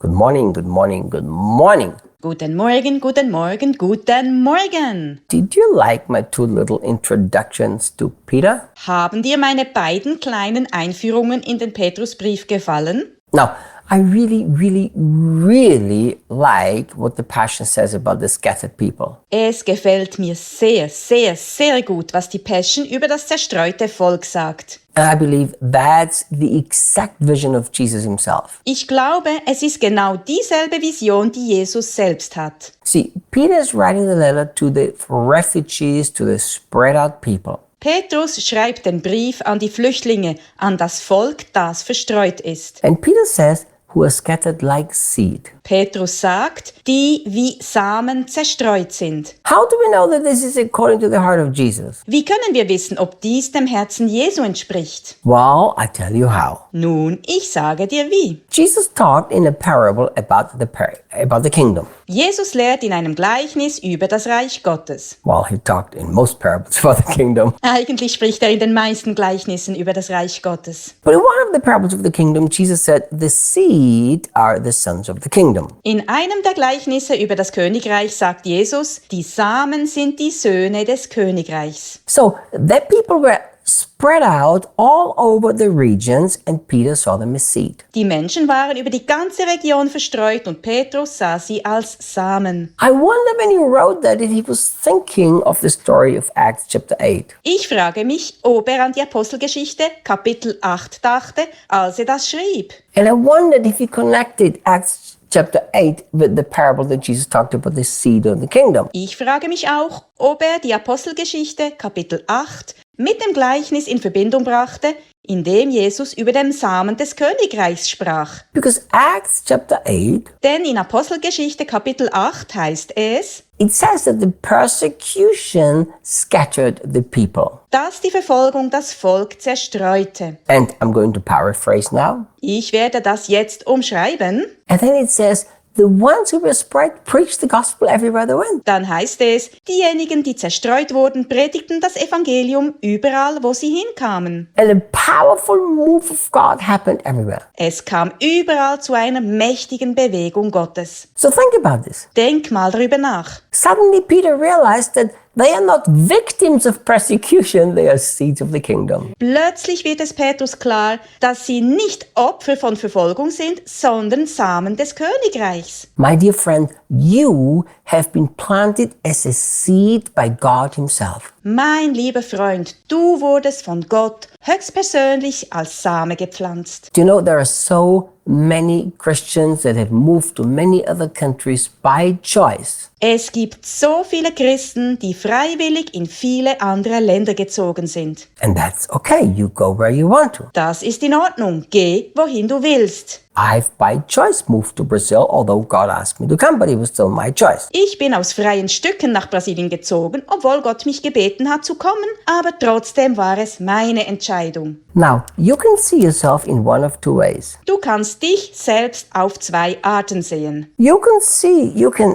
Good morning, good morning, good morning. Guten Morgen, guten Morgen, guten Morgen. Did you like my two little introductions to Peter? Haben dir meine beiden kleinen Einführungen in den Petrusbrief gefallen? Now, I really like what the Passion says about the scattered people. Es gefällt mir sehr, sehr, sehr gut, was die Passion über das zerstreute Volk sagt. And I believe that's the exact vision of Jesus himself. Ich glaube, es ist genau dieselbe Vision, die Jesus selbst hat. See, Peter is writing the letter to the refugees, to the spread out people. Petrus schreibt den Brief an die Flüchtlinge, an das Volk, das verstreut ist. And Peter says, who are scattered like seed. Petrus sagt, die wie Samen zerstreut sind. How do we know that this is according to the heart of Jesus? Wie können wir wissen, ob dies dem Herzen Jesu entspricht? Well, I tell you how. Nun, ich sage dir wie. Jesus taught in a parable about the kingdom. Jesus lehrt in einem Gleichnis über das Reich Gottes. Well, he talked in most parables about the kingdom. Eigentlich spricht er in den meisten Gleichnissen über das Reich Gottes. But in one of the parables of the kingdom, Jesus said, the seed are the sons of the kingdom. In einem der Gleichnisse über das Königreich sagt Jesus, die Samen sind die Söhne des Königreichs. So that people were spread out all over the regions and Peter saw them as seed. Die Menschen waren über die ganze Region verstreut und Petrus sah sie als Samen. I wonder when he wrote that if he was thinking of the story of Acts chapter 8. Ich frage mich, ob er an die Apostelgeschichte Kapitel 8 dachte, als er das schrieb. And I wondered if he connected Acts chapter 8 with the parable that Jesus talked about the seed of the kingdom. Ich frage mich auch, ob er die Apostelgeschichte Kapitel 8 mit dem Gleichnis in Verbindung brachte, in dem Jesus über den Samen des Königreichs sprach. Because Acts chapter 8, Denn in Apostelgeschichte Kapitel 8 heißt es, it says that the persecution scattered the people. dass die Verfolgung das Volk zerstreute. And I'm going to paraphrase now. Ich werde das jetzt umschreiben. And then it says, the ones who were spread preached the gospel everywhere they went. Dann heißt es, diejenigen, die zerstreut wurden, predigten das Evangelium überall, wo sie hinkamen. And a powerful move of God happened everywhere. Es kam überall zu einer mächtigen Bewegung Gottes. So think about this. Denk mal drüber nach. Suddenly Peter realized that they are not victims of persecution, they are seeds of the kingdom. Plötzlich wird es Petrus klar, dass sie nicht Opfer von Verfolgung sind, sondern Samen des Königreichs. My dear friend, you have been planted as a seed by God himself. Mein lieber Freund, du wurdest von Gott höchstpersönlich als Same gepflanzt. Do you know there are so many Christians that have moved to many other countries by choice? Es gibt so viele Christen, die freiwillig in viele andere Länder gezogen sind. And that's okay. You go where you want to. Das ist in Ordnung. Geh, wohin du willst. I've by choice moved to Brazil, although God asked me to come, but it was still my choice. Ich bin aus freien Stücken nach Brasilien gezogen, obwohl Gott mich gebeten hat zu kommen, aber trotzdem war es meine Entscheidung. Now, you can see yourself in one of two ways. Du kannst dich selbst auf zwei Arten sehen. You can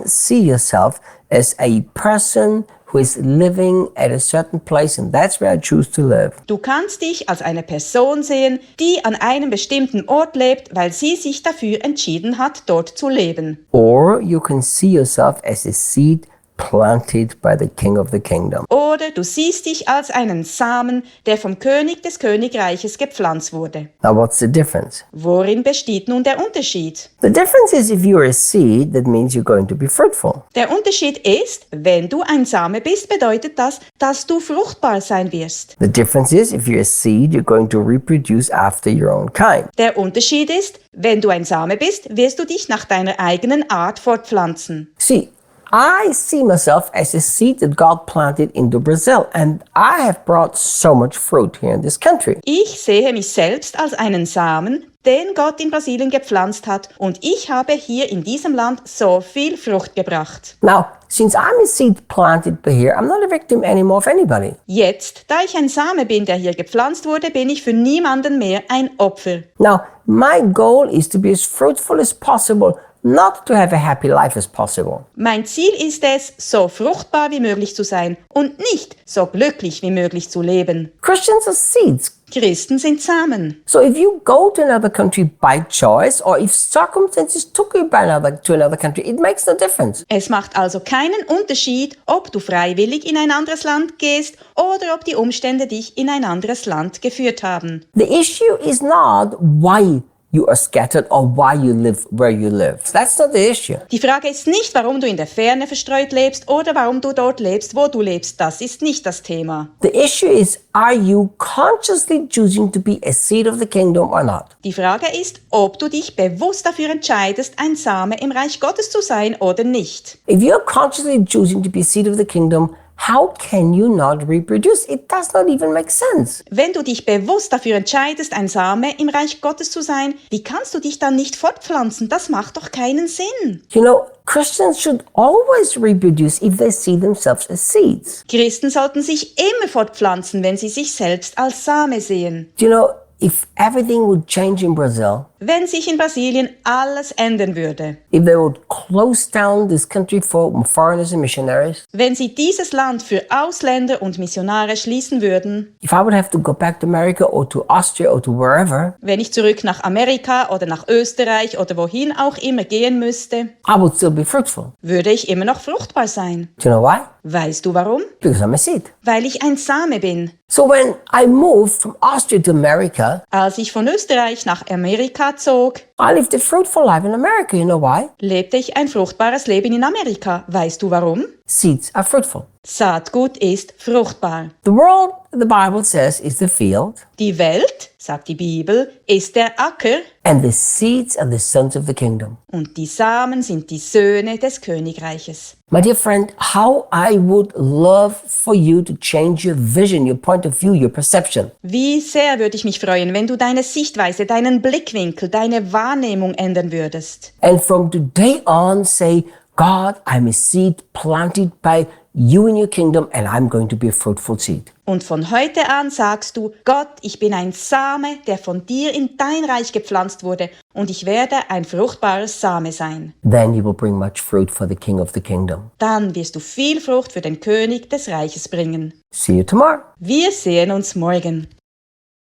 see yourself as a person who is living at a certain place, and that's where I choose to live. Du kannst dich als eine Person sehen, die an einem bestimmten Ort lebt, weil sie sich dafür entschieden hat, dort zu leben. Or you can see yourself as a seed planted by the King of the Kingdom. Oder du siehst dich als einen Samen, der vom König des Königreiches gepflanzt wurde. Now, what's the difference? Worin besteht nun der Unterschied? The difference is if you're a seed, that means you're going to be fruitful. Der Unterschied ist, wenn du ein Same bist, bedeutet das, dass du fruchtbar sein wirst. The difference is if you're a seed, you're going to reproduce after your own kind. Der Unterschied ist, wenn du ein Same bist, wirst du dich nach deiner eigenen Art fortpflanzen. See, I see myself as a seed that God planted into Brazil, and I have brought so much fruit here in this country. Ich sehe mich selbst als einen Samen, den Gott in Brasilien gepflanzt hat, und ich habe hier in diesem Land so viel Frucht gebracht. Now, since I'm a seed planted here, I'm not a victim anymore of anybody. Jetzt, da ich ein Same bin, der hier gepflanzt wurde, bin ich für niemanden mehr ein Opfer. Now, my goal is to be as fruitful as possible, not to have a happy life as possible. Mein Ziel ist es, so fruchtbar wie möglich zu sein und nicht so glücklich wie möglich zu leben. Christians are seeds. Christen sind Samen. So if you go to another country by choice, or if circumstances took you to another country, it makes no difference. Es macht also keinen Unterschied, ob du freiwillig in ein anderes Land gehst oder ob die Umstände dich in ein anderes Land geführt haben. The issue is not why you are scattered or why you live where you live. That's not the issue. Die Frage ist nicht, warum du in der Ferne verstreut lebst oder warum du dort lebst, wo du lebst. Das ist nicht das Thema. The issue is, are you consciously choosing to be a seed of the kingdom or not? Die Frage ist, ob du dich bewusst dafür entscheidest, ein Same im Reich Gottes zu sein oder nicht. If you're consciously choosing to be a seed of the kingdom, how can you not reproduce? It does not even make sense. Wenn du dich bewusst dafür entscheidest, ein Same im Reich Gottes zu sein, wie kannst du dich dann nicht fortpflanzen? Das macht doch keinen Sinn. You know, Christians should always reproduce if they see themselves as seeds. Christen sollten sich immer fortpflanzen, wenn sie sich selbst als Same sehen. You know, if everything would change in Brazil, Wenn sich in Brasilien alles ändern würde, if they would close down this country for foreigners and missionaries, wenn sie dieses Land für Ausländer und Missionare schließen würden, if I would have to go back to America or to Austria or to wherever, wenn ich zurück nach Amerika oder nach Österreich oder wohin auch immer gehen müsste, I would still be fruitful. würde ich immer noch fruchtbar sein. Do you know why? Weißt du warum? Because I'm a seed. Weil ich ein Same bin. So when I moved from Austria to America, Als ich von Österreich nach Amerika zog, I lived a fruitful life in America. You know why? lebte ich ein fruchtbares Leben in Amerika. Weißt du warum? Seeds are fruitful. Saatgut ist fruchtbar. The world, the Bible says, is the field, Die Welt, sagt die Bibel, ist der Acker and the seeds are the sons of the kingdom. und die Samen sind die Söhne des Königreiches. My dear friend, how I would love for you to change your vision, your point of view, your perception. Wie sehr würde ich mich freuen, wenn du deine Sichtweise, deinen Blickwinkel, deine Wahrnehmung ändern würdest. And from today on, say, God, I'm a seed planted by you in your kingdom, and I'm going to be a fruitful seed. Und von heute an sagst du, Gott, ich bin ein Same, der von dir in dein Reich gepflanzt wurde, und ich werde ein fruchtbares Same sein. Then you will bring much fruit for the King of the kingdom. Dann wirst du viel Frucht für den König des Reiches bringen. See you tomorrow. Wir sehen uns morgen.